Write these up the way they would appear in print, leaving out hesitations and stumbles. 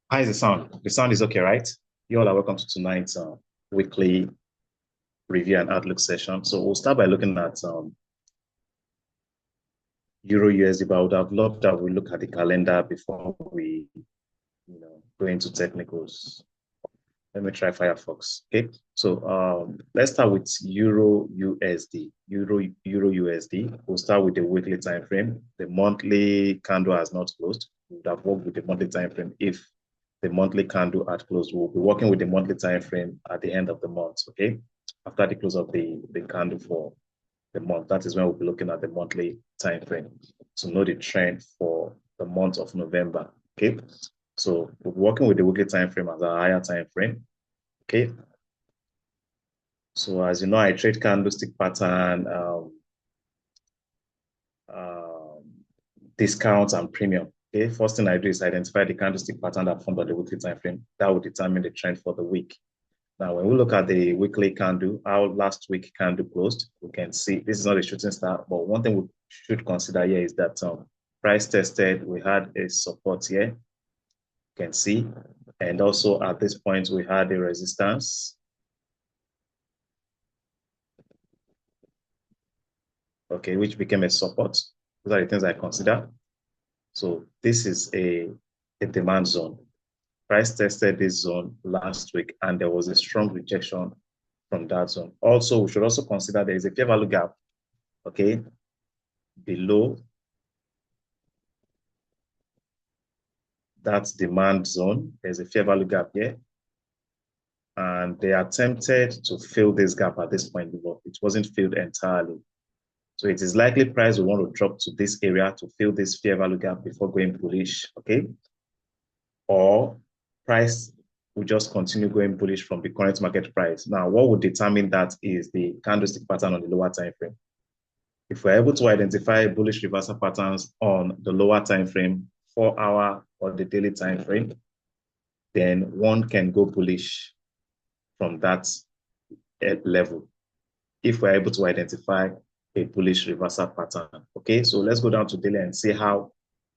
How is the sound? The sound is okay, right? You all are welcome to tonight's weekly review and outlook session. So we'll start by looking at Euro USD, but I would have loved that we look at the calendar before we, go into technicals. Let me try Firefox. Okay, so let's start with Euro USD. Euro USD. We'll start with the weekly time frame. The monthly candle has not closed. We would have worked with the monthly time frame if the monthly candle had closed. We'll be working with the monthly time frame at the end of the month. Okay, after the close of the candle for the month. That is when we'll be looking at the monthly time frame to know the trend for the month of November. Okay, so we're working with the weekly time frame as a higher time frame. Okay, so as you know, I trade candlestick pattern, um, discounts, and premium. Okay, first thing I do is identify the candlestick pattern that formed on the weekly time frame. That will determine the trend for the week. Now, when we look at the weekly candle, how last week candle closed, we can see this is not a shooting star, but one thing we should consider here is that price tested, we had a support here, you can see, and also at this point, we had a resistance. Okay, which became a support. Those are the things I consider. So this is a demand zone. Price tested this zone last week, and there was a strong rejection from that zone. Also, we should also consider there is a fair value gap, okay, below that demand zone. There's a fair value gap here. And they attempted to fill this gap at this point, but it wasn't filled entirely. So it is likely price will want to drop to this area to fill this fair value gap before going bullish, okay? Or price will just continue going bullish from the current market price. Now, what would determine that is the candlestick pattern on the lower time frame. If we're able to identify bullish reversal patterns on the lower time frame, 4-hour or the daily time frame, then one can go bullish from that level if we're able to identify a bullish reversal pattern. Okay, so let's go down to daily and see how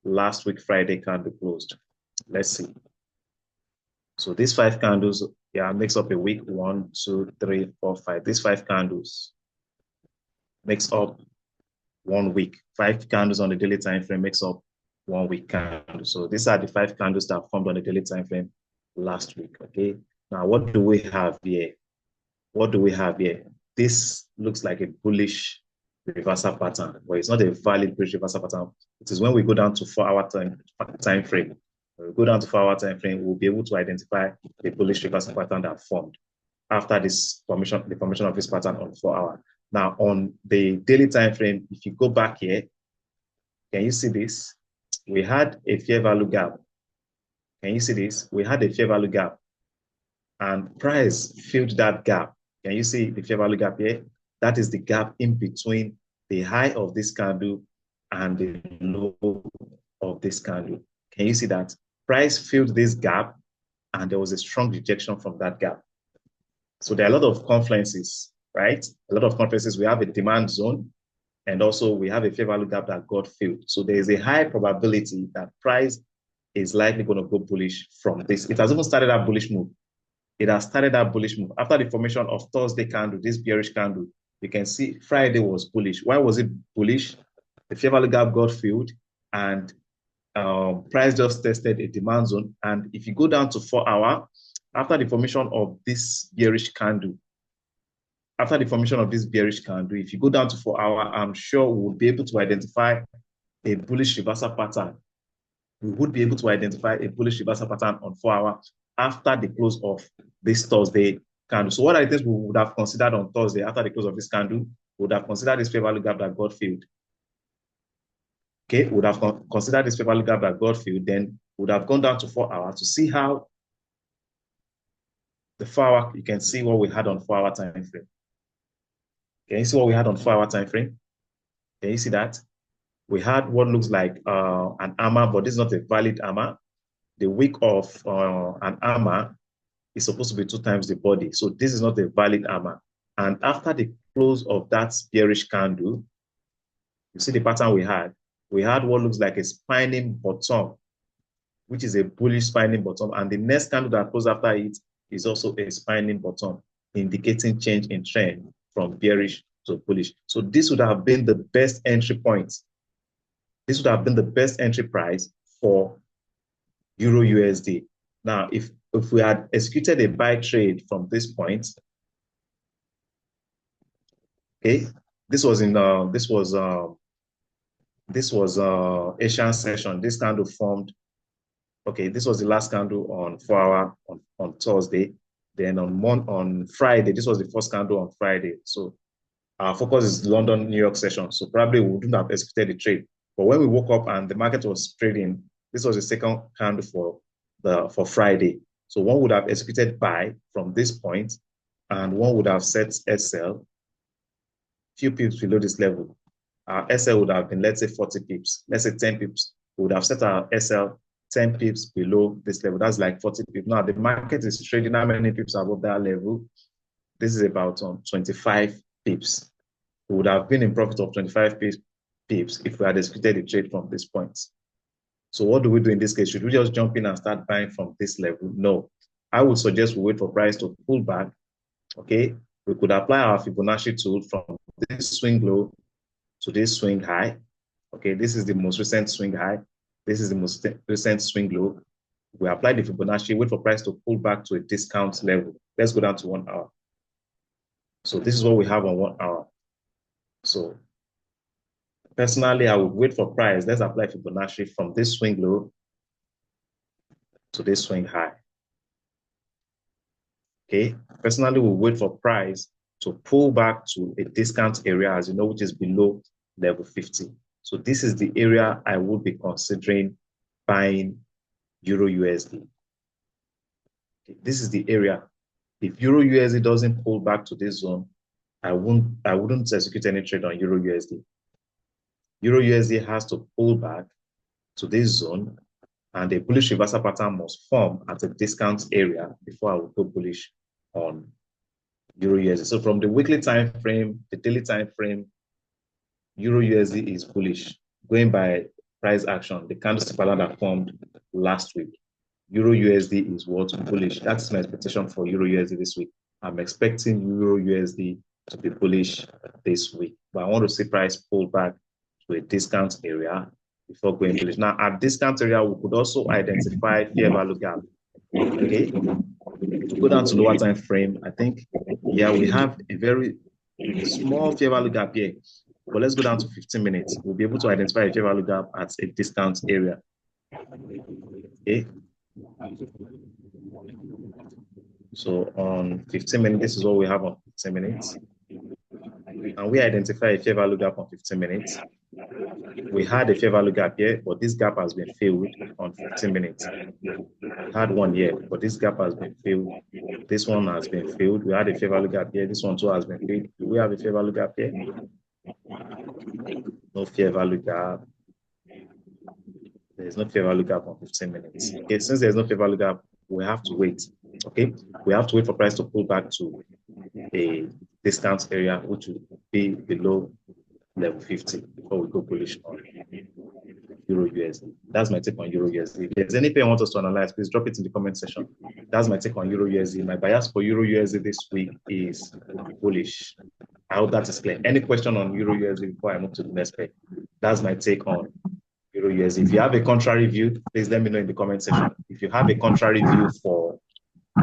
last week Friday candle closed. Let's see. So these 5 candles, yeah, makes up a week. 1, 2, 3, 4, 5. These 5 candles makes up 1 week. 5 candles on the daily time frame makes up 1 week candle. So these are the 5 candles that formed on the daily time frame last week. Okay. Now, what do we have here? What do we have here? This looks like a bullish reversal pattern, but it's not a valid bullish reversal pattern. It is when we go down to 4-hour time frame. When we go down to 4-hour time frame, we'll be able to identify the bullish reversal pattern that formed after this formation, the formation of this pattern on 4-hour. Now, on the daily time frame, if you go back here, can you see this? We had a fair value gap. Can you see this? We had a fair value gap, and price filled that gap. Can you see the fair value gap here? That is the gap in between the high of this candle and the low of this candle. Can you see that? Price filled this gap, and there was a strong rejection from that gap. So there are a lot of confluences, right? A lot of confluences. We have a demand zone, and also we have a fair value gap that got filled. So there is a high probability that price is likely going to go bullish from this. It has even started that bullish move. It has started that bullish move. After the formation of Thursday candle, this bearish candle, you can see Friday was bullish. Why was it bullish? The fair value gap got filled, and price just tested a demand zone. And if you go down to 4-hour, after the formation of this bearish candle, if you go down to 4-hour, I'm sure we'll be able to identify a bullish reversal pattern. We would be able to identify a bullish reversal pattern on 4-hour after the close of this Thursday candle. So what I think we would have considered on Thursday after the close of this candle, we would have considered this fair value gap that got filled. Okay, we would have considered this fair value gap that got filled, then would have gone down to 4-hour to see how the 4-hour, you can see what we had on 4-hour time frame. Can you see what we had on 4-hour time frame? Can you see that? We had what looks like an armor, but this is not a valid armor. The wick of an armor is supposed to be 2 times the body. So this is not a valid armor. And after the close of that bearish candle, you see the pattern we had. We had what looks like a spinning bottom which is a bullish spinning bottom. And the next candle that goes after it is also a spinning bottom, indicating change in trend from bearish to bullish. So this would have been the best entry point. This would have been the best entry price for Euro USD. Now, if we had executed a buy trade from this point, okay, this was Asian session. This candle formed. Okay, this was the last candle on 4 hour on Thursday. Then on Friday, this was the first candle on Friday. So our focus is London, New York session. So probably we wouldn't have executed the trade. But when we woke up and the market was trading, this was the second candle for Friday. So one would have executed buy from this point, and one would have set SL few pips below this level. Our SL would have been, let's say, 40 pips, let's say 10 pips. We would have set our SL 10 pips below this level. That's like 40 pips. Now, the market is trading how many pips above that level? This is about 25 pips. We would have been in profit of 25 pips if we had executed the trade from this point. So what do we do in this case? Should we just jump in and start buying from this level? No. I would suggest we wait for price to pull back. Okay. We could apply our Fibonacci tool from this swing low to this swing high. Okay. This is the most recent swing high. This is the most recent swing low. We apply the Fibonacci, wait for price to pull back to a discount level. Let's go down to 1 hour. So this is what we have on 1 hour. So personally, I would wait for price. Let's apply Fibonacci from this swing low to this swing high. Okay. Personally, we'll wait for price to pull back to a discount area, as you know, which is below level 50. So this is the area I would be considering buying Euro USD. Okay. This is the area. If Euro USD doesn't pull back to this zone, I wouldn't execute any trade on Euro USD. Euro USD has to pull back to this zone, and a bullish reversal pattern must form at a discount area before I would go bullish on Euro USD. So from the weekly time frame, the daily time frame, Euro USD is bullish. Going by price action, the candlestick pattern that formed last week, Euro USD is what? Bullish. That's my expectation for Euro USD this week. I'm expecting Euro USD to be bullish this week, but I want to see price pull back to a discount area before going bullish. Now, at discount area, we could also identify fair value gap. Okay, to go down to lower time frame, I think, yeah, we have a very small fair value gap here. But let's go down to 15 minutes. We'll be able to identify a fair value gap at a discount area. Okay. So on 15 minutes, this is what we have on 15 minutes. And we identify a fair value gap on 15 minutes. We had a fair value gap here, but this gap has been filled on 15 minutes. We had one here, but this gap has been filled. This one has been filled. We had a fair value gap here. This one too has been filled. Do we have a fair value gap here? No fair value gap. There's no fair value gap on 15 minutes. Okay, since there's no fair value gap, we have to wait. Okay, we have to wait for price to pull back to a discount area, which will be below level 50 before we go bullish on Euro USD. That's my take on Euro USD. If there's anything I want us to analyze, please drop it in the comment section. That's my take on Euro USD. My bias for Euro USD this week is bullish. I hope that is clear. Any question on Euro USD before I move to the next page? That's my take on Euro USD. If you have a contrary view, please let me know in the comment section. If you have a contrary view for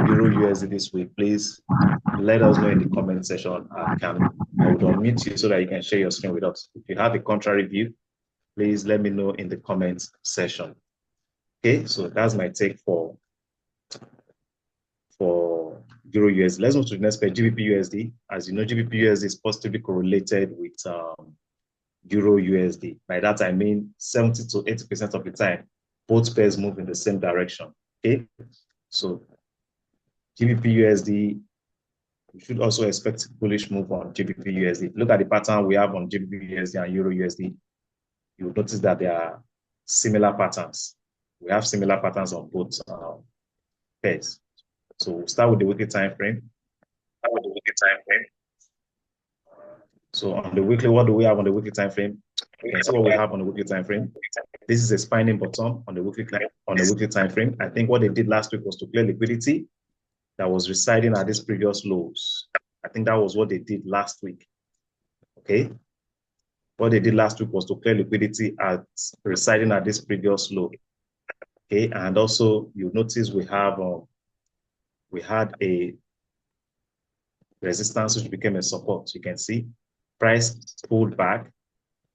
Euro USD this week, please let us know in the comment section. I would unmute you so that you can share your screen with us. If you have a contrary view, please let me know in the comments section. Okay, so that's my take for Euro USD. Let's move to the next page, GBPUSD. As you know, GBPUSD is positively correlated with Euro USD. By that, I mean 70 to 80% of the time, both pairs move in the same direction. Okay, so GBPUSD, you should also expect bullish move on GBPUSD. Look at the pattern we have on GBPUSD and Euro USD. You'll notice that there are similar patterns. We have similar patterns on both pairs. So we'll start with the weekly time frame. So on the weekly, what do we have on the weekly time frame? You can see what we have on the weekly time frame. This is a spinning bottom on the weekly time frame. I think what they did last week was to clear liquidity that was residing at these previous lows. I think that was what they did last week. Okay. What they did last week was to clear liquidity at residing at this previous low. Okay. And also you notice we had a resistance which became a support. You can see price pulled back,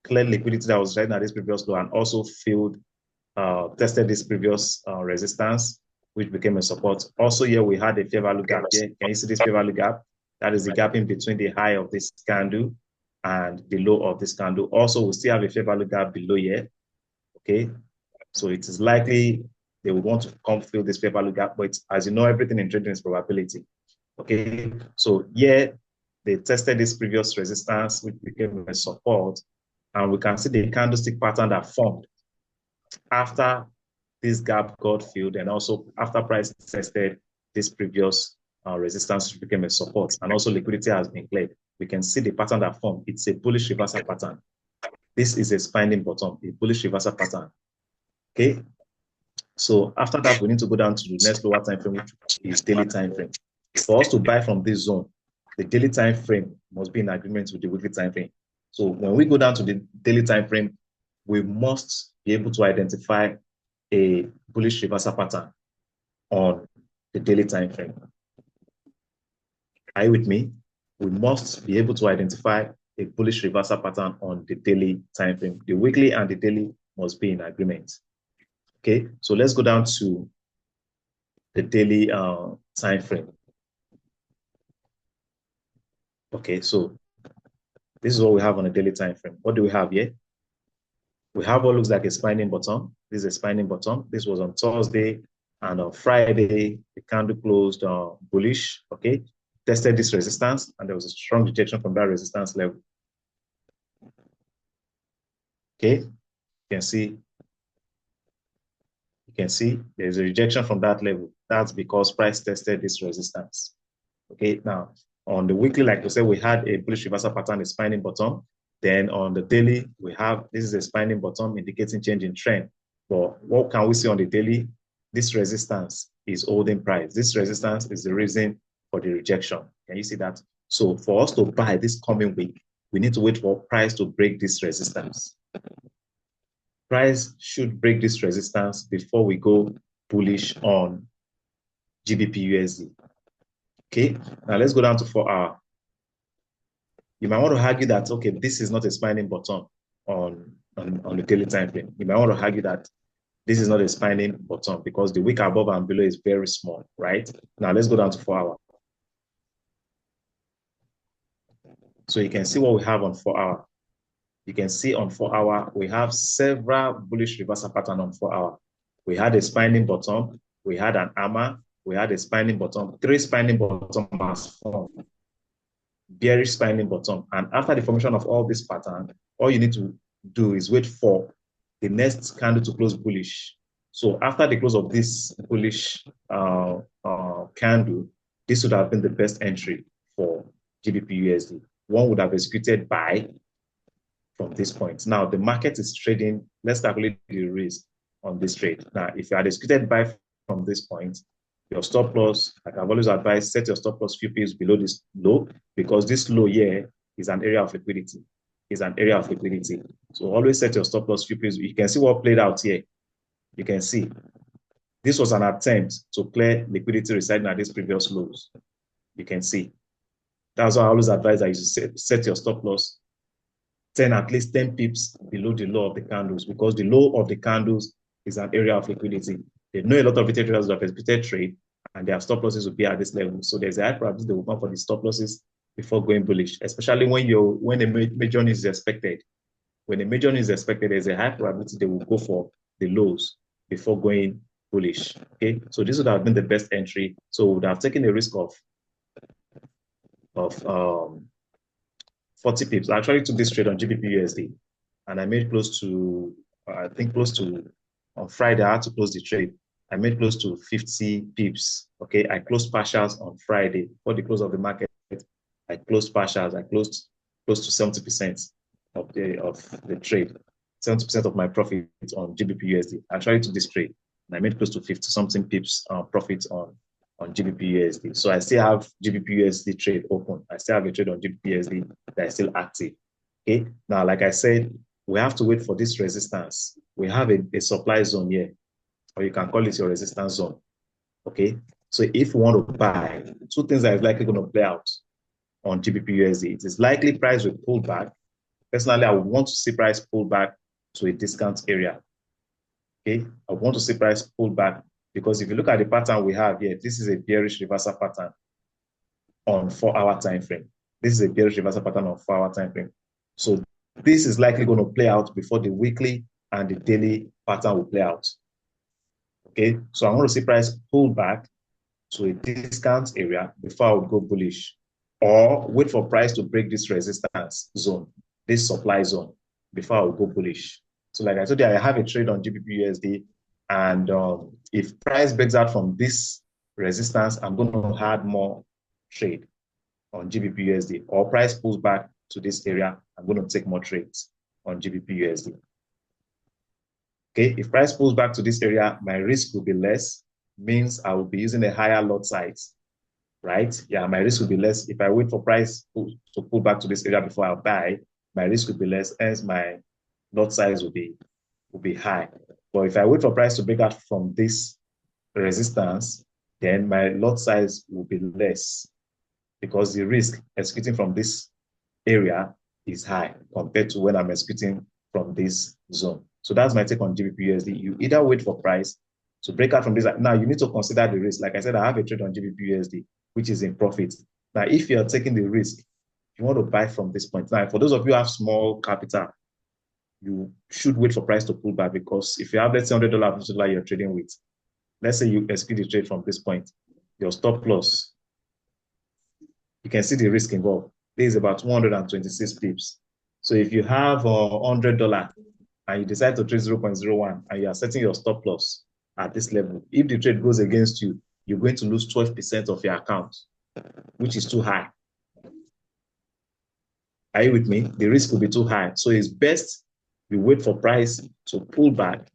cleared liquidity that was residing at this previous low, and also tested this previous resistance, which became a support. Also here we had a fair value gap here. Can you see this fair value gap? That is the gap in between the high of this candle and the low of this candle. Also, we still have a fair value gap below here. Okay, so it is likely they will want to come fill this fair value gap, but as you know, everything in trading is probability. Okay, so here they tested this previous resistance, which became a support, and we can see the candlestick pattern that formed after this gap got filled, and also after price tested this previous resistance, which became a support, and also liquidity has been cleared. We can see the pattern that formed. It's a bullish reversal pattern. This is a spinning bottom, a bullish reversal pattern. Okay. So after that, we need to go down to the next lower time frame, which is daily time frame. For us to buy from this zone, the daily time frame must be in agreement with the weekly time frame. So when we go down to the daily time frame, we must be able to identify a bullish reversal pattern on the daily time frame. Are you with me? We must be able to identify a bullish reversal pattern on the daily time frame. The weekly and the daily must be in agreement. Okay, so let's go down to the daily time frame. Okay, so this is what we have on a daily time frame. What do we have here? We have what looks like a spinning bottom. This is a spinning bottom. This was on Thursday, and on Friday, the candle closed bullish. Okay, tested this resistance, and there was a strong rejection from that resistance level. Okay, you can see there's a rejection from that level. That's because price tested this resistance. Okay, now on the weekly, like we said, we had a bullish reversal pattern, a spinning bottom. Then on the daily, we have, this is a spinning bottom indicating change in trend. But what can we see on the daily? This resistance is holding price. This resistance is the reason for the rejection. Can you see that? So for us to buy this coming week, we need to wait for price to break this resistance. Price should break this resistance before we go bullish on GBPUSD. Okay, now let's go down to 4 hour. You might want to argue that, okay, this is not a spinning bottom on the daily time frame. You might want to argue that this is not a spinning bottom because the wick above and below is very small, right? Now let's go down to 4 hour. So you can see what we have on 4 hour. You can see on 4 hour, we have several bullish reversal pattern on 4 hour. We had a spinning bottom, we had an hammer, we had a spinning bottom, 3 spinning bottom has formed. Bearish spinning bottom. And after the formation of all this pattern, all you need to do is wait for the next candle to close bullish. So after the close of this bullish candle, this would have been the best entry for GBPUSD. One would have executed buy from this point. Now the market is trading. Let's calculate the risk on this trade. Now, if you had executed buy from this point, your stop loss, like I've always advised, set your stop loss few pips below this low, because this low here is an area of liquidity. Is an area of liquidity. So always set your stop loss few pips. You can see what played out here. You can see this was an attempt to clear liquidity residing at these previous lows. You can see. That's why I always advise that you set your stop loss at least 10 pips below the low of the candles, because the low of the candles is an area of liquidity. They know a lot of retail traders who have executed trade, and their stop losses will be at this level. So there's a high probability they will come for the stop losses before going bullish, especially when a major news is expected. When a major news is expected, there's a high probability they will go for the lows before going bullish. Okay, so this would have been the best entry. So we would have taken a risk of 40 pips. I actually took this trade on GBPUSD, and I made close to, I think close to, on Friday, I had to close the trade. I made close to 50 pips. Okay, I closed partials on Friday for the close of the market. I closed partials. I closed close to 70% of the trade. 70% of my profit on GBPUSD. I tried to this trade and I made close to 50 something pips profit on GBPUSD. So I still have GBPUSD trade open. I still have a trade on GBPUSD that is still active. Okay. Now, like I said, we have to wait for this resistance. We have a supply zone here, or you can call it your resistance zone. Okay. So if we want to buy, two things that is likely going to play out on GBPUSD. It is likely price will pull back. Personally, I would want to see price pull back to a discount area. Okay, I want to see price pull back because if you look at the pattern we have here, this is a bearish reversal pattern on 4-hour time frame. This is a bearish reversal pattern on 4-hour time frame. So this is likely going to play out before the weekly and the daily pattern will play out. Okay, so I want to see price pull back to a discount area before I would go bullish, or wait for price to break this resistance zone, this supply zone, before I would go bullish. So like I told you, I have a trade on GBPUSD, and if price breaks out from this resistance, I'm going to add more trade on GBPUSD, or price pulls back to this area, I'm going to take more trades on GBPUSD. Okay, if price pulls back to this area, my risk will be less, means I will be using a higher lot size, right? Yeah, my risk will be less. If I wait for price to pull back to this area before I buy, my risk will be less, hence my lot size will be high. But if I wait for price to break out from this resistance, then my lot size will be less because the risk executing from this area is high compared to when I'm executing from this zone. So that's my take on GBPUSD. You either wait for price to break out from this. Now you need to consider the risk. Like I said, I have a trade on GBPUSD, which is in profit. Now, if you're taking the risk, you want to buy from this point. Now, for those of you who have small capital, you should wait for price to pull back, because if you have, let's say, $100, $50 you're trading with, let's say you execute the trade from this point, your stop loss, you can see the risk involved. This is about 126 pips. So if you have $100 and you decide to trade 0.01 and you are setting your stop loss at this level, if the trade goes against you, you're going to lose 12% of your account, which is too high. Are you with me? The risk will be too high. So it's best you wait for price to pull back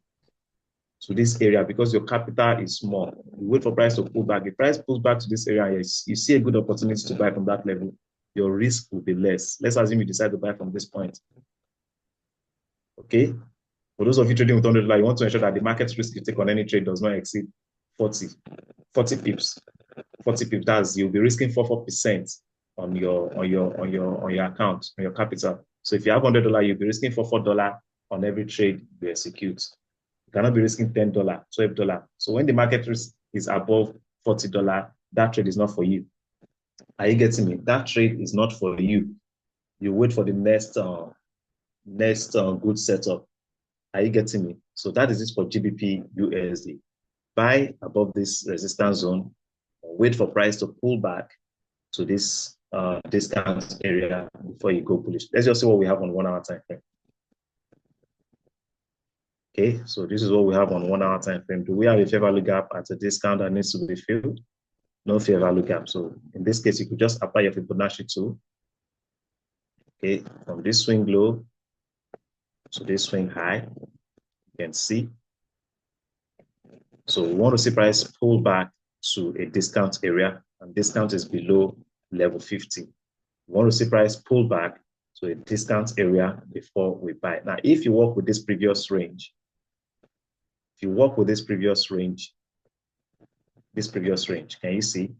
to this area because your capital is small. You wait for price to pull back. If price pulls back to this area, you see a good opportunity to buy from that level, your risk will be less. Let's assume you decide to buy from this point. Okay? For those of you trading with $100, you want to ensure that the market risk you take on any trade does not exceed 40 pips. 40 pips, that's you'll be risking 4% on your account, on your capital. So if you have $100, you'll be risking $4 on every trade you execute. You cannot be risking $10, $12. So when the market risk is above $40, that trade is not for you. Are you getting me? That trade is not for you. You wait for the next good setup. Are you getting me? So that is it for GBP USD. Buy above this resistance zone, wait for price to pull back to this discount area before you go bullish. Let's just see what we have on 1 hour time frame. Okay, so this is what we have on 1 hour time frame. Do we have a fair value gap at a discount that needs to be filled? No fair value gap. So in this case, you could just apply your Fibonacci tool. Okay, from this swing low to this swing high, you can see. So we want to see price pull back to a discount area, and discount is below level 50. We want to see price pull back to a discount area before we buy. Now, if you work with this previous range, can you see?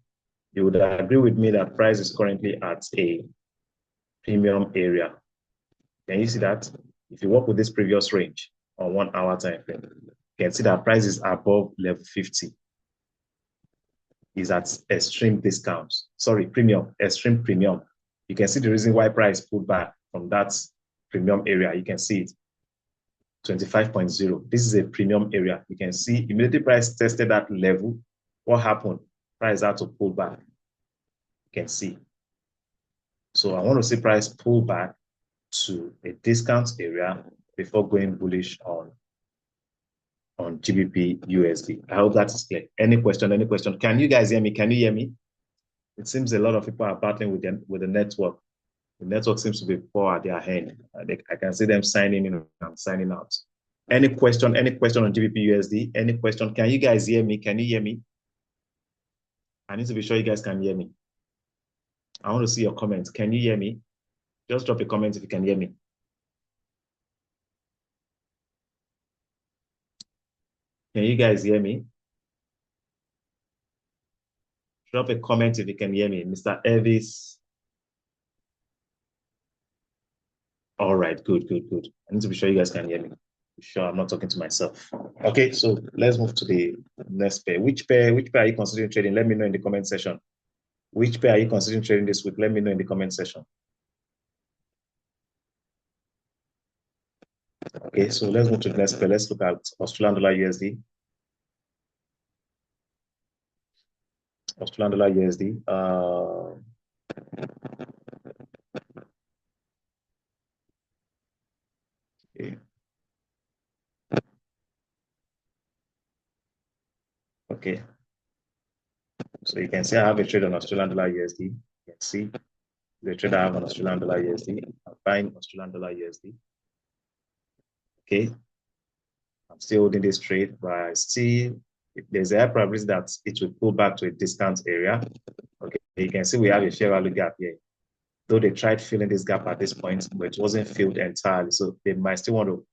You would agree with me that price is currently at a premium area. Can you see that? If you work with this previous range on 1 hour time frame, you can see that price is above level 50. Is at extreme discount. Sorry, premium, extreme premium. You can see the reason why price pulled back from that premium area. You can see it, 25.0. This is a premium area. You can see immediately price tested that level. What happened? Price had to pull back. You can see. So I want to see price pull back to a discount area before going bullish on GBP USD. I hope that is clear. Any question? Can you guys hear me? Can you hear me? It seems a lot of people are battling with the network. The network seems to be poor at their end. I can see them signing in and signing out. Any question? Any question on GBPUSD? Any question? Can you guys hear me? Can you hear me? I need to be sure you guys can hear me. I want to see your comments. Can you hear me? Just drop a comment if you can hear me. Can you guys hear me? Drop a comment if you can hear me. Mr. Elvis. All right, good, good, good. I need to be sure you guys can hear me. Be sure I'm not talking to myself. Okay, so let's move to the next pair. Which pair are you considering trading? Let me know in the comment section. Which pair are you considering trading this week? Let me know in the comment section. Okay, so let's move to the next pair. Let's look at Australian dollar USD. Australian dollar USD. Okay. Okay. So you can see I have a trade on Australian dollar USD. You can see the trade I have on Australian dollar USD. I'm buying Australian dollar USD. Okay. I'm still holding this trade, but I still, there's a high probability that it will pull back to a discount area. Okay. You can see we have a fair value gap here. Though they tried filling this gap at this point, but it wasn't filled entirely. So they might still want to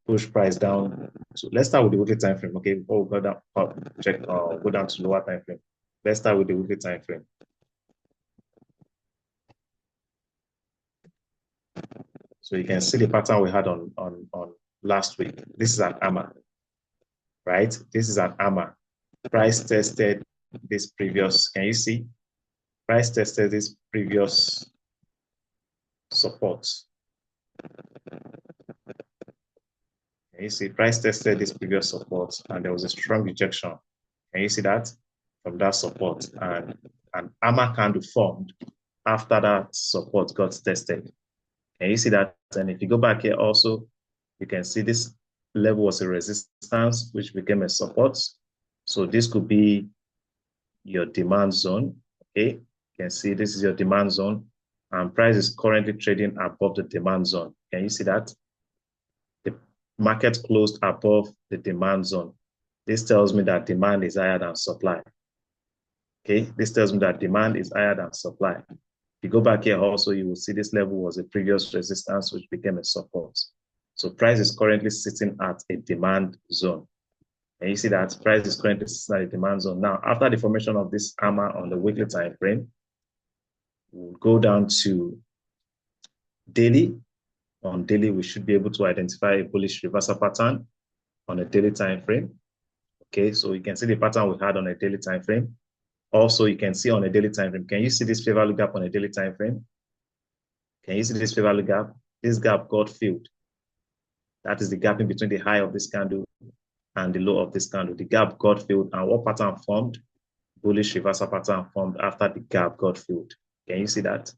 push price down. So let's start with the weekly time frame. Okay, before we go down, go down to lower time frame. Let's start with the weekly time frame. So you can see the pattern we had on last week. This is an hammer, right? This is an hammer. Price tested this previous. Can you see? Price tested this previous support. Can you see? Price tested this previous support, and there was a strong rejection. Can you see that? From that support, and an hammer candle formed after that support got tested. Can you see that? And if you go back here also, you can see this level was a resistance, which became a support. So this could be your demand zone. Okay, you can see this is your demand zone, and price is currently trading above the demand zone. Can you see that? The market closed above the demand zone. This tells me that demand is higher than supply. Okay, this tells me that demand is higher than supply. If you go back here also, you will see this level was a previous resistance, which became a support. So price is currently sitting at a demand zone. And you see that price is currently sitting at a demand zone. Now, after the formation of this hammer on the weekly time frame, we'll go down to daily. On daily, we should be able to identify a bullish reversal pattern on a daily time frame. Okay, so you can see the pattern we had on a daily time frame. Also, you can see on a daily time frame. Can you see this fair value gap on a daily time frame? Can you see this fair value gap? This gap got filled. That is the gap in between the high of this candle and the low of this candle. The gap got filled, and what pattern formed? Bullish reversal pattern formed after the gap got filled. Can you see that?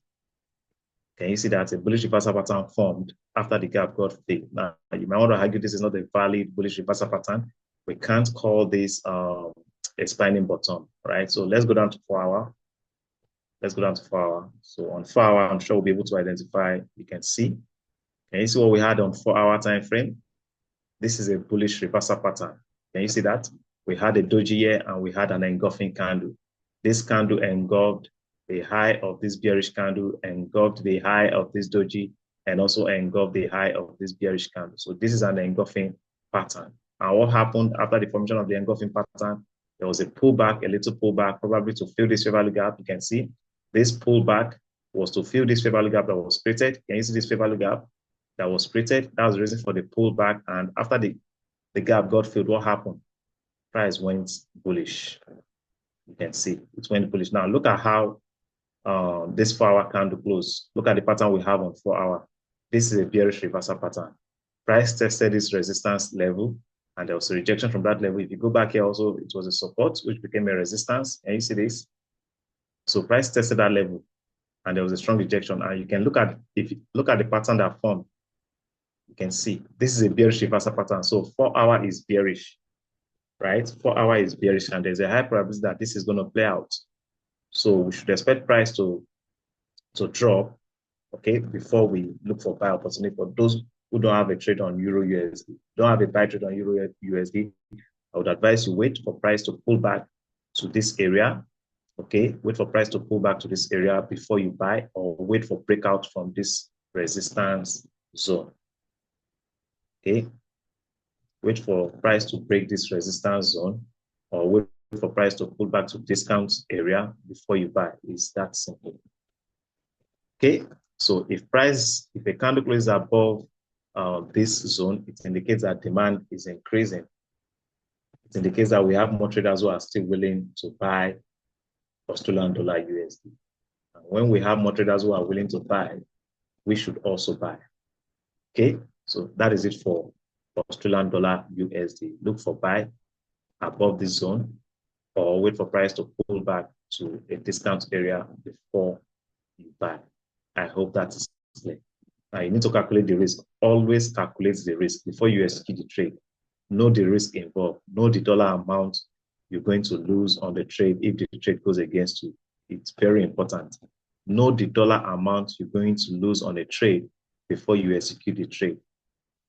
Can you see that? A bullish reversal pattern formed after the gap got filled. Now, you might want to argue this is not a valid bullish reversal pattern. We can't call this a spinning bottom, right? So let's go down to 4 hour. Let's go down to 4 hour. So on 4 hour, I'm sure we'll be able to identify, you can see. Can you see what we had on 4 hour time frame? This is a bullish reversal pattern. Can you see that? We had a doji here and we had an engulfing candle. This candle engulfed the high of this bearish candle, engulfed the high of this doji, and also engulfed the high of this bearish candle. So this is an engulfing pattern. And what happened after the formation of the engulfing pattern? There was a pullback, a little pullback, probably to fill this fair value gap. You can see this pullback was to fill this fair value gap that was created. Can you see this fair value gap that was created? That was the reason for the pullback. And after the gap got filled, what happened? Price went bullish. You can see it went bullish. Now look at how this 4 hour candle closed. Look at the pattern we have on 4 hour. This is a bearish reversal pattern. Price tested this resistance level, and there was a rejection from that level. If you go back here also, it was a support, which became a resistance. And you see this? So price tested that level, and there was a strong rejection. And you can look at, if you look at the pattern that formed, you can see this is a bearish reversal pattern. So 4 hour is bearish, right? 4 hour is bearish, and there's a high probability that this is going to play out. So we should expect price to drop okay, before we look for buy opportunity. For those who don't have a trade on Euro USD, don't have a buy trade on Euro USD, I would advise you wait for price to pull back to this area. Okay, wait for price to pull back to this area before you buy, or wait for breakout from this resistance zone. Okay, wait for price to break this resistance zone, or wait for price to pull back to discount area before you buy. It's that simple. Okay, so if a candle closes above this zone, it indicates that demand is increasing. It indicates that we have more traders who are still willing to buy Australian dollar USD. And when we have more traders who are willing to buy, we should also buy. Okay, so that is it for Australian dollar USD. Look for buy above this zone, or wait for price to pull back to a discount area before you buy. I hope that is clear. Now you need to calculate the risk. Always calculate the risk before you execute the trade. Know the risk involved. Know the dollar amount you're going to lose on the trade if the trade goes against you. It's very important. Know the dollar amount you're going to lose on a trade before you execute the trade.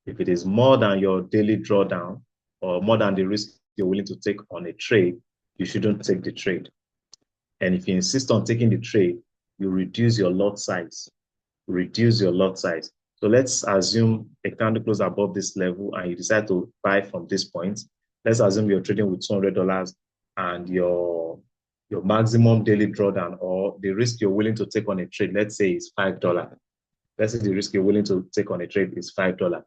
If it is more than your daily drawdown or more than the risk you're willing to take on a trade, you shouldn't take the trade. And if you insist on taking the trade, you reduce your lot size. Reduce your lot size. So let's assume a candle closes above this level and you decide to buy from this point. Let's assume you're trading with $200 and your maximum daily drawdown, or the risk you're willing to take on a trade, let's say is $5. Let's say the risk you're willing to take on a trade is $5.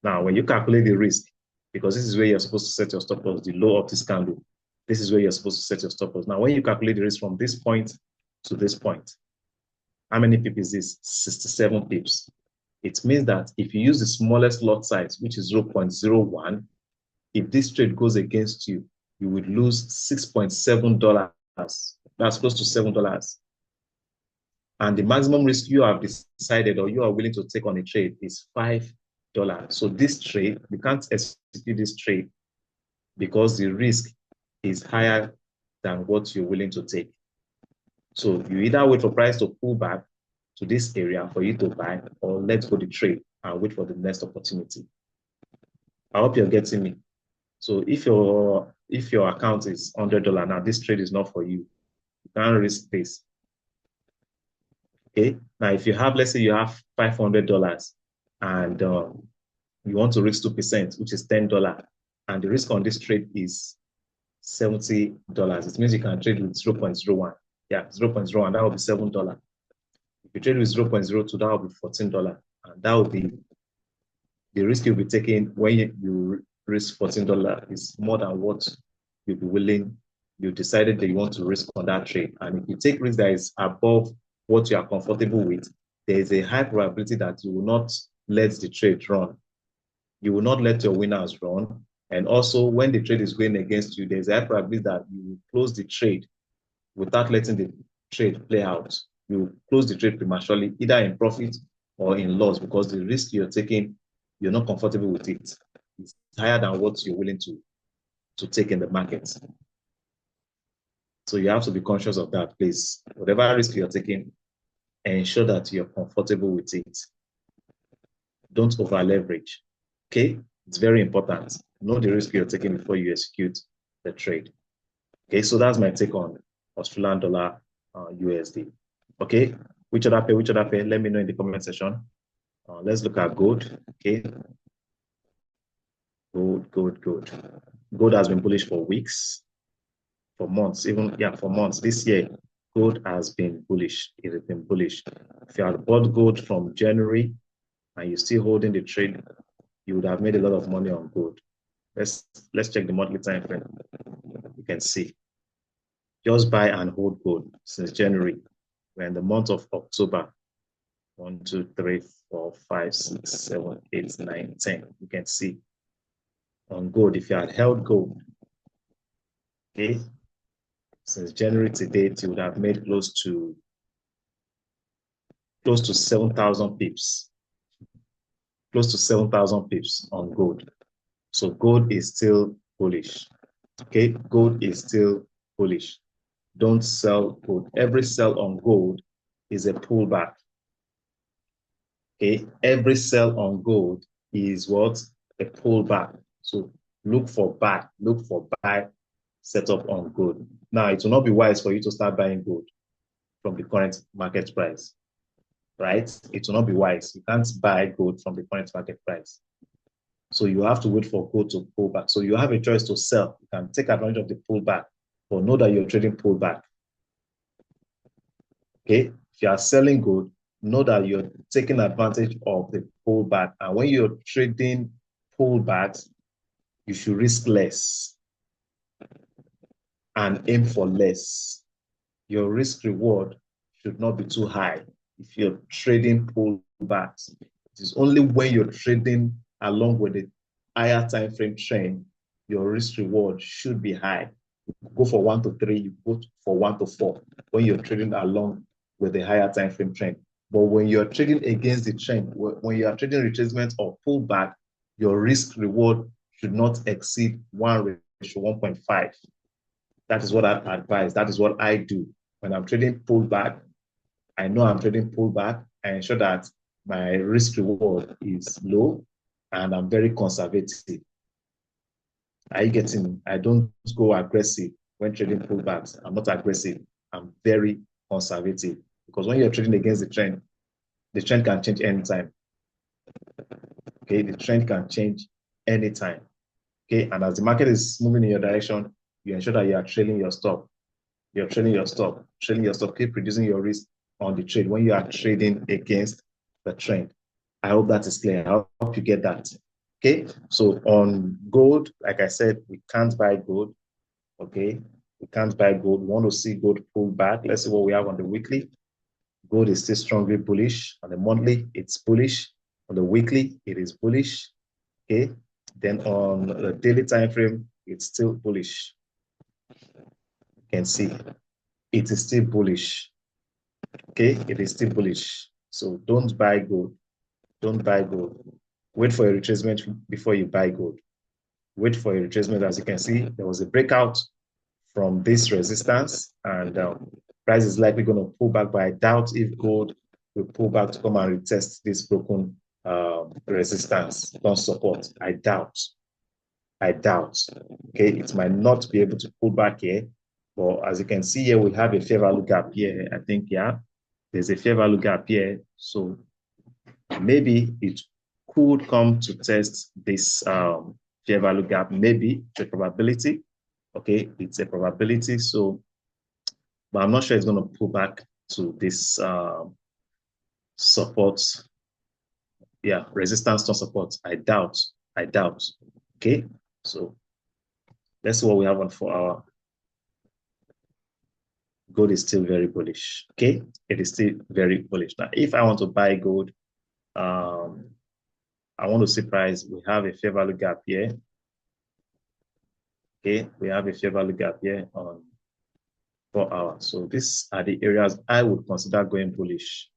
Now, when you calculate the risk, because this is where you're supposed to set your stop loss, the low of this candle, this is where you're supposed to set your stop loss. Now, when you calculate the risk from this point to this point, how many pips is this? 67 pips. It means that if you use the smallest lot size, which is 0.01, if this trade goes against you, you would lose $6.7. That's close to $7. And the maximum risk you have decided or you are willing to take on a trade is $5. So this trade, you can't execute this trade because the risk is higher than what you're willing to take. So you either wait for price to pull back to this area for you to buy, or let go the trade and wait for the next opportunity. I hope you're getting me. So if your account is $100, now this trade is not for you. You can't risk this. Okay. Now, if you have, let's say you have $500 and you want to risk 2%, which is $10, and the risk on this trade is $70. It means you can trade with 0.01. Yeah, 0.01, that will be $7. If you trade with 0.02, that will be $14. And that will be the risk you'll be taking when you risk $14 is more than what you'll be willing. You decided that you want to risk on that trade. And if you take risk that is above what you are comfortable with, there is a high probability that you will not let the trade run. You will not let your winners run. And also, when the trade is going against you, there's a high probability that you will close the trade without letting the trade play out. You close the trade prematurely, either in profit or in loss, because the risk you're taking, you're not comfortable with it. It's higher than what you're willing to take in the market. So you have to be conscious of that, please. Whatever risk you're taking, ensure that you're comfortable with it. Don't over leverage. Okay? It's very important. Know the risk you're taking before you execute the trade. Okay, so that's my take on Australian dollar USD. Okay, which other pair? Let me know in the comment section. Let's look at gold. Okay, gold. Gold has been bullish for weeks, for months, for months. This year, gold has been bullish. It has been bullish. If you had bought gold from January and you're still holding the trade, you would have made a lot of money on gold. Let's check the monthly time frame. You can see. Just buy and hold gold since January. We're in the month of October. 1, 2, 3, 4, 5, 6, 7, 8, 9, 10. You can see on gold, if you had held gold, okay, since January to date, you would have made close to 7,000 pips. Close to 7,000 pips on gold. So gold is still bullish. Okay, gold is still bullish. Don't sell gold. Every sell on gold is a pullback. Okay, every sell on gold is what? A pullback. So look for buy setup on gold. Now, it will not be wise for you to start buying gold from the current market price, right? It will not be wise. You can't buy gold from the current market price. So you have to wait for gold to pull back. So you have a choice to sell. You can take advantage of the pullback, but know that you're trading pullback. Okay, if you are selling gold, know that you're taking advantage of the pullback. And when you're trading pullbacks, you should risk less and aim for less. Your risk reward should not be too high if you're trading pullbacks. It is only when you're trading along with the higher time frame trend, your risk reward should be high. You go for 1 to 3, you go for 1 to 4 when you're trading along with the higher time frame trend. But when you're trading against the trend, when you are trading retracement or pullback, your risk reward should not exceed 1:1.5. That is what I advise. That is what I do. When I'm trading pullback, I know I'm trading pullback. I ensure that my risk reward is low and I'm very conservative. Are you getting? I don't go aggressive when trading pullbacks. I'm not aggressive. I'm very conservative because when you're trading against the trend can change anytime. Okay, the trend can change anytime. Okay, and as the market is moving in your direction, you ensure that you are trailing your stop. You're trailing your stop, keep reducing your risk on the trade when you are trading against the trend. I hope that is clear. I hope you get that. Okay, so on gold, like I said, we can't buy gold. Okay, we can't buy gold. We want to see gold pull back. Let's see what we have on the weekly. Gold is still strongly bullish. On the monthly, it's bullish. On the weekly, it is bullish. Okay, then on the daily time frame, it's still bullish. You can see it is still bullish. Okay, it is still bullish. So don't buy gold. Don't buy gold. Wait for a retracement before you buy gold. Wait for a retracement. As you can see, there was a breakout from this resistance, and price is likely going to pull back. But I doubt if gold will pull back to come and retest this broken resistance, don't support. I doubt. I doubt. Okay, it might not be able to pull back here, but as you can see here, we have a fair value gap here. I think, yeah, there's a fair value gap here. So maybe it could come to test this fair value gap. Maybe it's a probability. Okay, it's a probability. So, but I'm not sure it's going to pull back to this support. Yeah, resistance to support. I doubt. I doubt. Okay, so let's see what we have on 4 hour. Gold is still very bullish. Okay, it is still very bullish. Now, if I want to buy gold, I want to see price. We have a fair value gap here. Okay, we have a fair value gap here on 4 hours. So these are the areas I would consider going bullish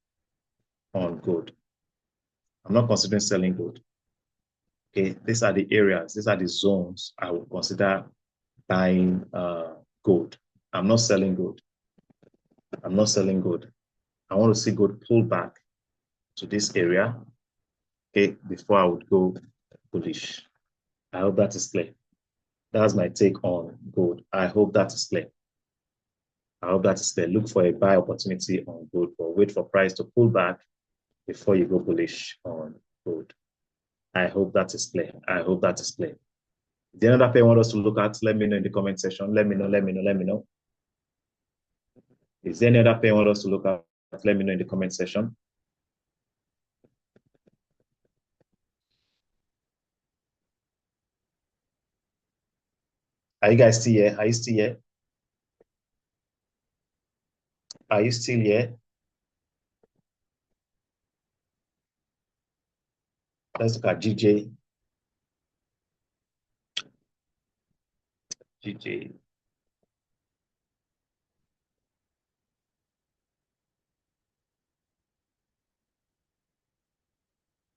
on gold. I'm not considering selling gold. Okay, these are the areas, these are the zones I would consider buying gold. I'm not selling gold. I'm not selling gold. I want to see gold pull back to this area, okay, before I would go bullish. I hope that is clear. That's my take on gold. I hope that is clear. I hope that is clear. Look for a buy opportunity on gold, but wait for price to pull back before you go bullish on gold. I hope that is clear. I hope that is clear. Is there another pair you want us to look at? Let me know in the comment section. Let me know, let me know, let me know. Is there any other pair you want us to look at? Let me know in the comment section. Are you guys still here? Are you still here? Are you still here? Let's look at GJ. GJ.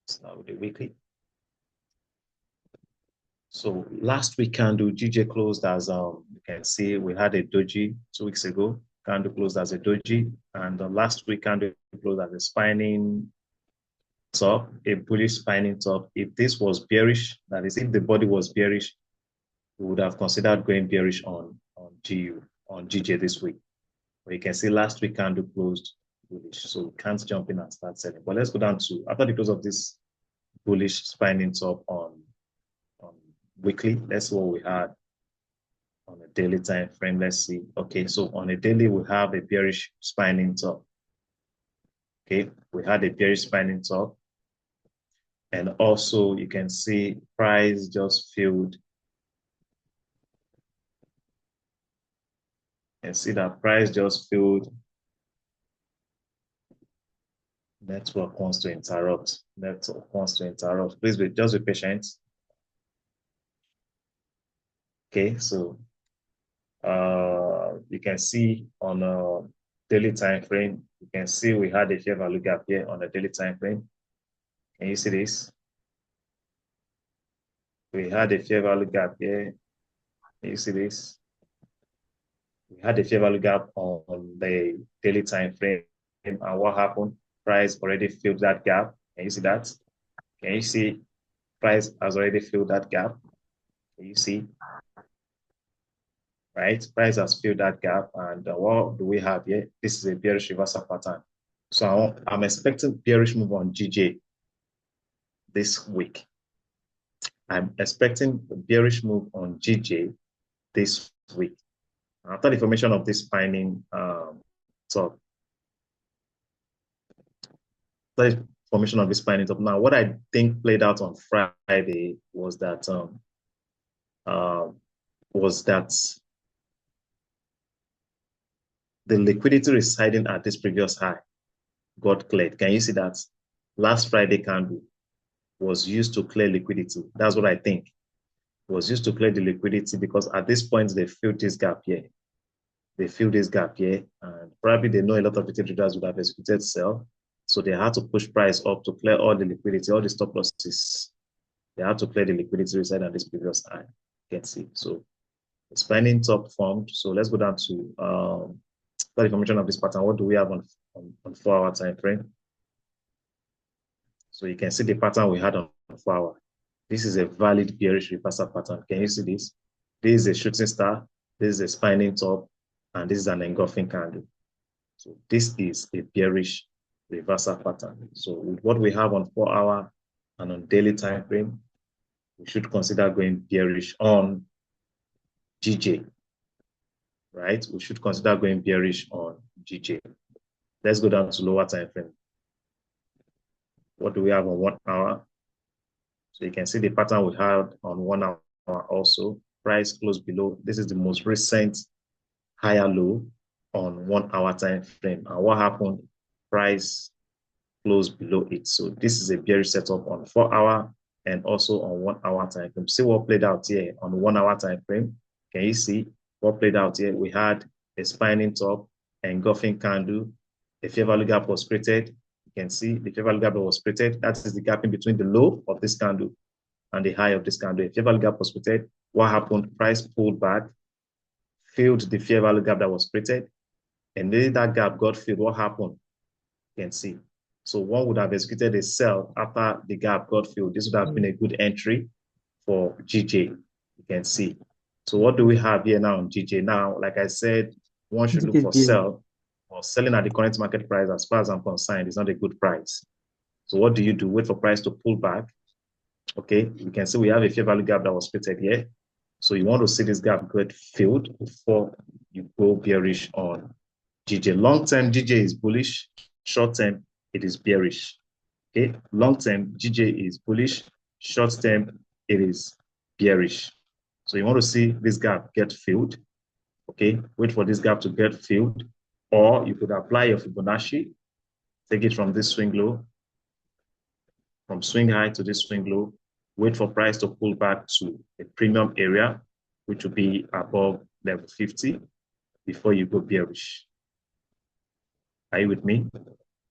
It's now the weekly. So last week candle, GJ closed as you can see, we had a doji 2 weeks ago. Candle closed as a doji, and the last week candle closed as a spinning top, a bullish spinning top. If this was bearish, that is, if the body was bearish, we would have considered going bearish on GJ this week. But you can see last week candle closed bullish, so we can't jump in and start selling. But let's go down to after the close of this bullish spinning top on weekly. Let's see what we had on a daily time frame. Let's see. Okay, so on a daily, we have a bearish spinning top. Okay, we had a bearish spinning top. And also you can see price just filled. And see that price just filled. Network wants to interrupt. Network wants to interrupt. Please just be patient. Okay, so you can see on a daily time frame, you can see we had a fair value gap here on the daily time frame. Can you see this? We had a fair value gap here. Can you see this? We had a fair value gap on the daily time frame. And what happened? Price already filled that gap. Can you see that? Can you see price has already filled that gap? Can you see? Right? Price has filled that gap. And what do we have here? This is a bearish reversal pattern. So I'm expecting bearish move on GJ this week. I'm expecting a bearish move on GJ this week. After the formation of this spinning top, the formation of this spinning top. Now, what I think played out on Friday was that the liquidity residing at this previous high got cleared. Can you see that? Last Friday candle was used to clear liquidity. That's what I think. It was used to clear the liquidity because at this point they filled this gap here. They filled this gap here, and probably they know a lot of retail traders would have executed sell. So they had to push price up to clear all the liquidity, all the stop losses. They had to clear the liquidity residing at this previous high. You can see. So the spinning top formed. So let's go down to the information of this pattern. What do we have on 4-hour time frame? So you can see the pattern we had on 4-hour. This is a valid bearish reversal pattern. Can you see this? This is a shooting star. This is a spinning top, and this is an engulfing candle. So this is a bearish reversal pattern. So with what we have on 4-hour and on daily time frame, we should consider going bearish on GJ, right? We should consider going bearish on GJ. Let's go down to lower time frame. What do we have on 1 hour? So you can see the pattern we had on 1 hour also. Price closed below. This is the most recent higher low on 1 hour time frame. And what happened? Price closed below it. So this is a bearish setup on 4-hour and also on 1 hour time frame. See what played out here on 1 hour time frame. Can you see what played out here? We had a spinning top, engulfing candle. A fair value gap was created. You can see the fair value gap was created. That is the gap in between the low of this candle and the high of this candle. A fair value gap was created. What happened? Price pulled back, filled the fair value gap that was created, and then that gap got filled. What happened? You can see. So one would have executed a sell after the gap got filled. This would have been a good entry for GJ. You can see. So what do we have here now on GJ? Now, like I said, one should look for sell or selling at the current market price. As far as I'm concerned, is not a good price. So what do? Wait for price to pull back. Okay, you can see we have a fair value gap that was created here. So you want to see this gap get filled before you go bearish on GJ. Long term, GJ is bullish. Short term, it is bearish. Okay, long term, GJ is bullish. Short term, it is bearish. So you want to see this gap get filled. Okay, wait for this gap to get filled, or you could apply your Fibonacci, take it from this swing low, from swing high to this swing low, wait for price to pull back to a premium area, which will be above level 50 before you go bearish. Are you with me?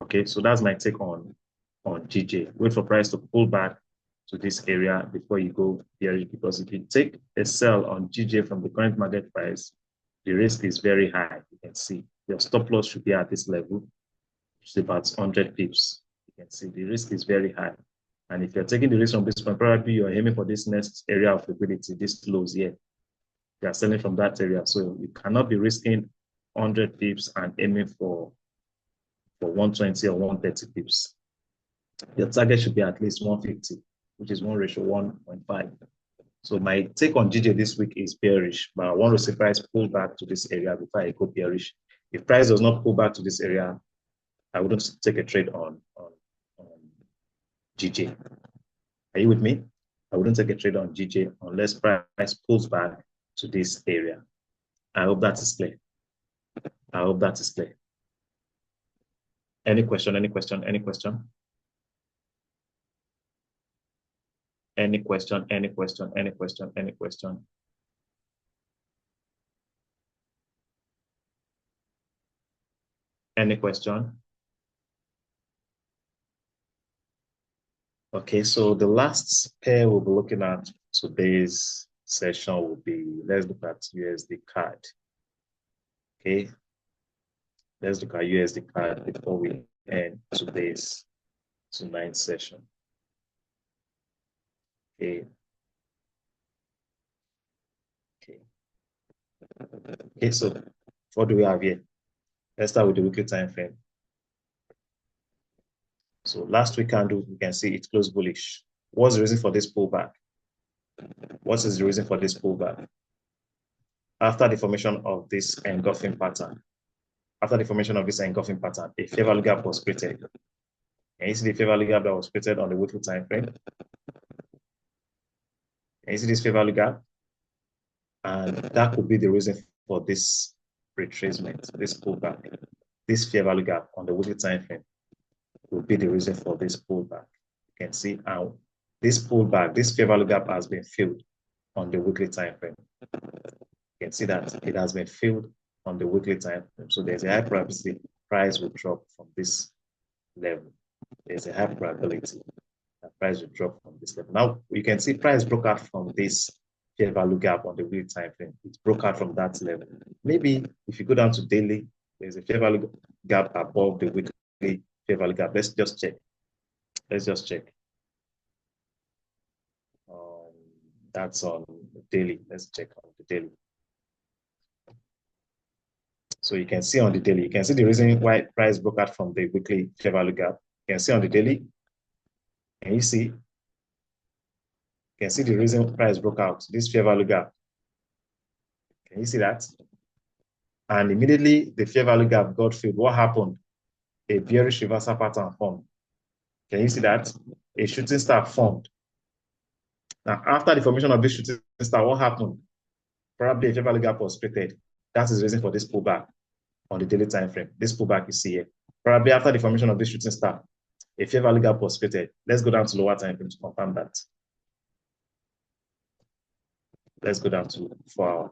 Okay, so that's my take on GJ. Wait for price to pull back to this area before you go bearish, because if you take a sell on GJ from the current market price, the risk is very high. You can see your stop loss should be at this level, which is about 100 pips. You can see the risk is very high. And if you're taking the risk from this point, probably you're aiming for this next area of liquidity, this lows here. You are selling from that area. So you cannot be risking 100 pips and aiming for 120 or 130 pips. Your target should be at least 150, which is 1:1.5. So my take on GJ this week is bearish, but I want to see price pull back to this area before I go bearish. If price does not pull back to this area, I wouldn't take a trade on GJ. Are you with me? I wouldn't take a trade on GJ unless price pulls back to this area. I hope that is clear. I hope that is clear. Any question, any question, any question? Any question, any question, any question, any question? Any question? Okay, so the last pair we'll be looking at today's session will be, let's look at USD CAD. Okay, let's look at USD CAD before we end tonight's session. Okay. Okay, so what do we have here? Let's start with the weekly time frame. So last week candle, you can see it closed bullish. What's the reason for this pullback? What is the reason for this pullback? After the formation of this engulfing pattern, a fair value gap was created. Can you see the fair value gap that was created on the weekly time frame? Can you see this fair value gap? And that could be the reason for this retracement, this pullback. This fair value gap on the weekly time frame will be the reason for this pullback. You can see how this pullback, this fair value gap has been filled on the weekly time frame. You can see that it has been filled on the weekly time frame. So there's a high probability price will drop from this level. There's a high probability that price will drop from this level. Now you can see price broke out from this fair value gap on the weekly time frame. It broke out from that level. Maybe if you go down to daily, there's a fair value gap above the weekly fair value gap. Let's just check. Let's just check. That's on the daily. Let's check on the daily. So you can see on the daily, you can see the reason why price broke out from the weekly fair value gap. You can see on the daily, and you can see the reason price broke out, this fair value gap. Can you see that? And immediately the fair value gap got filled. What happened? A bearish reversal pattern formed. Can you see that? A shooting star formed. Now, after the formation of this shooting star, what happened? Probably a fair value gap was created. That is the reason for this pullback on the daily time frame. This pullback you see here. Probably after the formation of this shooting star, a fair value gap was created. Let's go down to lower time frame to confirm that. Let's go down to 4 hour.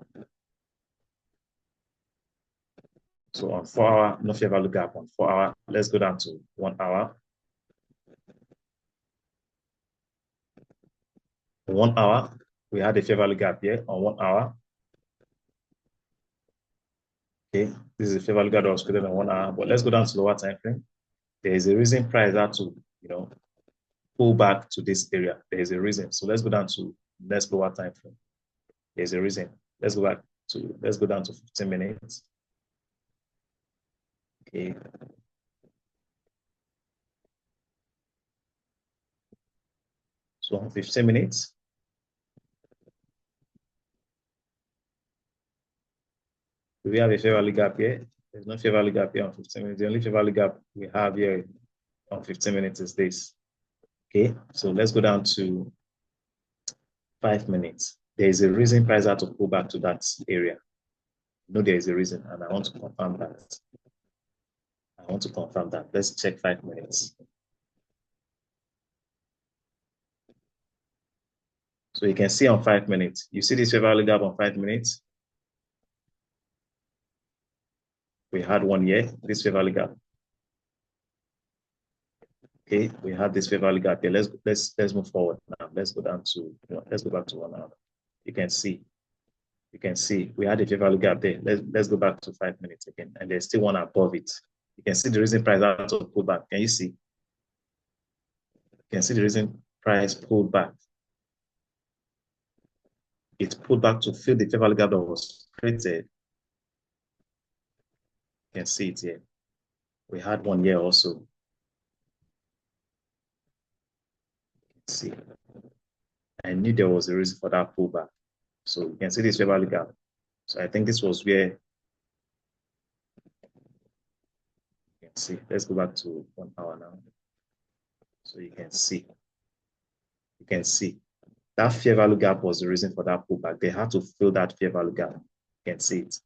So on 4 hour, no fair value gap on 4 hour. Let's go down to 1 hour. 1 hour, we had a fair value gap here on 1 hour. Okay, this is a fair value gap that was created on 1 hour. But let's go down to lower time frame. There is a reason price had to, pull back to this area. There is a reason. So let's go down to next lower time frame. There's a reason. Let's go down to 15 minutes. Okay. So on 15 minutes. Do we have a fair value gap here? There's no fair value gap here on 15 minutes. The only fair value gap we have here on 15 minutes is this. Okay, so let's go down to 5 minutes. There is a reason price had to pull back to that area. No, there is a reason, and I want to confirm that. Let's check 5 minutes. So you can see on 5 minutes. You see this fair value gap on 5 minutes? We had one here, this fair value gap. Okay, we had this fair value gap here. Let's move forward now. Let's go down to, let's go back to 1 hour. You can see we had a fair value gap there. Let's go back to 5 minutes again, and there's still one above it. You can see the reason price had to pull back. Can you see? can see the reason price pulled back. It pulled back to fill the fair value gap that was created. You can see it here. We had one here also. See, I knew there was a reason for that pullback. So you can see this fair value gap. So I think this was where you can see. Let's go back to 1 hour now. So you can see. You can see that fair value gap was the reason for that pullback. They had to fill that fair value gap. You can see it.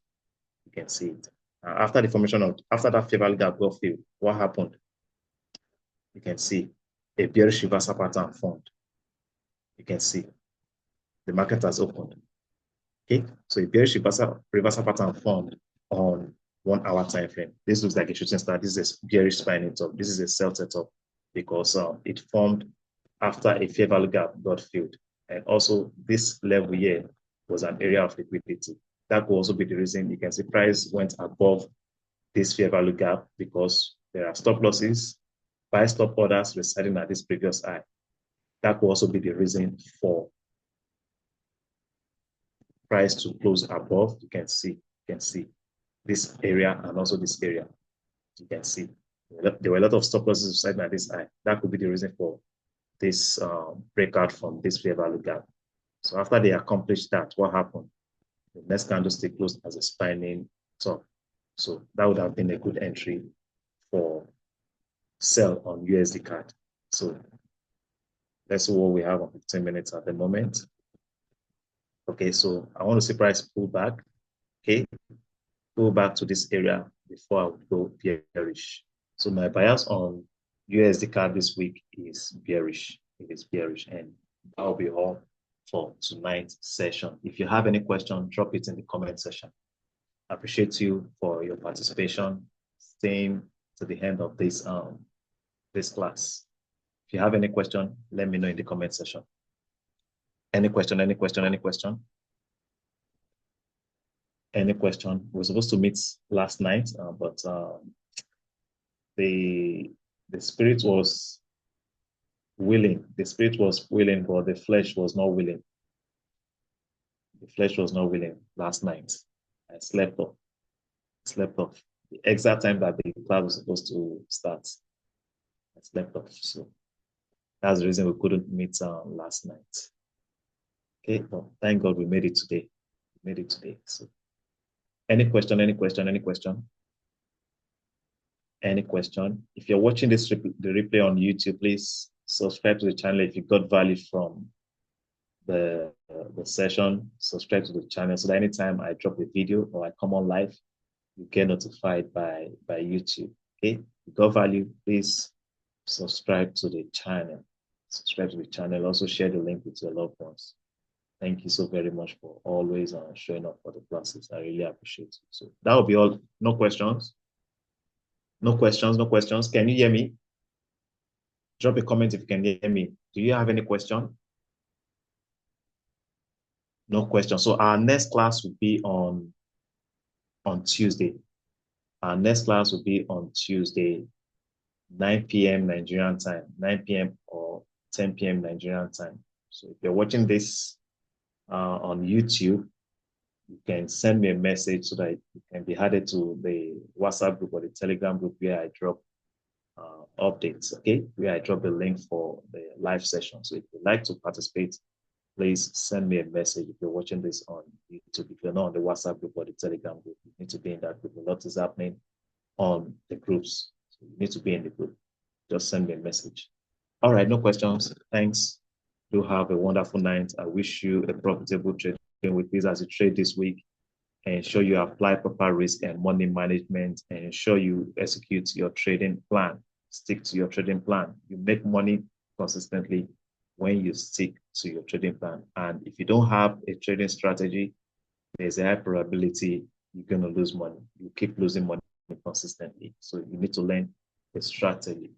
You can see it. After the formation of after that fair value gap got filled, what happened? You can see a bearish reversal pattern formed. You can see the market has opened. Okay, so a bearish reversal pattern formed on 1 hour time frame. This looks like a shooting star. This is a bearish spine top. This is a sell setup because it formed after a fair value gap got filled. And also this level here was an area of liquidity. That could also be the reason you can see price went above this fair value gap because there are stop losses, buy stop orders residing at this previous high. That could also be the reason for price to close above. You can see this area and also this area. You can see there were a lot of stop losses residing at this high. That could be the reason for this breakout from this fair value gap. So after they accomplished that, what happened? The next candlestick closed as a spinning top. So that would have been a good entry for sell on USD card. So that's what we have on 15 minutes at the moment. Okay, so I want to see price pull back. Okay, go back to this area before I would go bearish. So my bias on USD card this week is bearish. It is bearish, and that'll be all for tonight's session. If you have any question, drop it in the comment section. I appreciate you for your participation, staying to the end of this this class. If you have any question, let me know in the comment section. Any question, any question, any question? Any question? We were supposed to meet last night, but the spirit was willing. The spirit was willing, but the flesh was not willing. The flesh was not willing last night. I slept off. Slept off. The exact time that the class was supposed to start, I slept off. So that's the reason we couldn't meet last night. Okay, well, thank God we made it today. We made it today. So, any question? Any question? Any question? Any question? If you're watching this the replay on YouTube, please subscribe to the channel if you got value from the session. Subscribe to the channel so that anytime I drop a video or I come on live, you get notified by YouTube. Okay, if you got value, please subscribe to the channel. Subscribe to the channel. Also share the link with your loved ones. Thank you so very much for always showing up for the classes. I really appreciate it. So that will be all. No questions. No questions. No questions. Can you hear me? Drop a comment if you can hear me. Do you have any question? No question. So our next class will be on Tuesday. Our next class will be on Tuesday, 9 p.m. Nigerian time, 9 p.m. or 10 p.m. Nigerian time. So if you're watching this on YouTube, you can send me a message so that you can be added to the WhatsApp group or the Telegram group where I drop updates, okay? Where I drop the link for the live session. So if you'd like to participate, please send me a message if you're watching this on YouTube. If you're not on the WhatsApp group or the Telegram group, you need to be in that group. A lot is happening on the groups. So you need to be in the group. Just send me a message. All right, no questions. Thanks. Do have a wonderful night. I wish you a profitable trading with this as you trade this week. Ensure you apply proper risk and money management, and ensure you execute your trading plan. Stick to your trading plan. You make money consistently when you stick to your trading plan. And if you don't have a trading strategy, there's a high probability you're going to lose money. You keep losing money consistently. So you need to learn a strategy.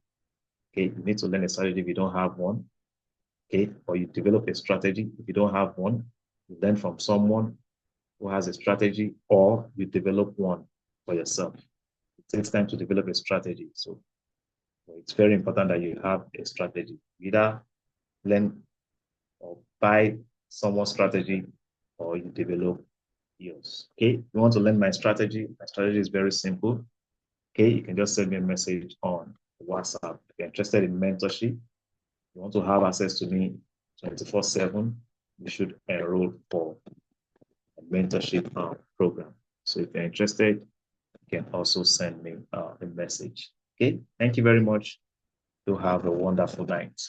Okay, you need to learn a strategy if you don't have one. Okay, or you develop a strategy. If you don't have one, you learn from someone who has a strategy, or you develop one for yourself. It takes time to develop a strategy. So It's very important that you have a strategy. Either learn or buy someone's strategy or you develop yours. Okay, if you want to learn my strategy is very simple. Okay, you can just send me a message on WhatsApp. If you're interested in mentorship, you want to have access to me 24/7, you should enroll for a mentorship program. So if you're interested, you can also send me a message. Okay, thank you very much. You have a wonderful night.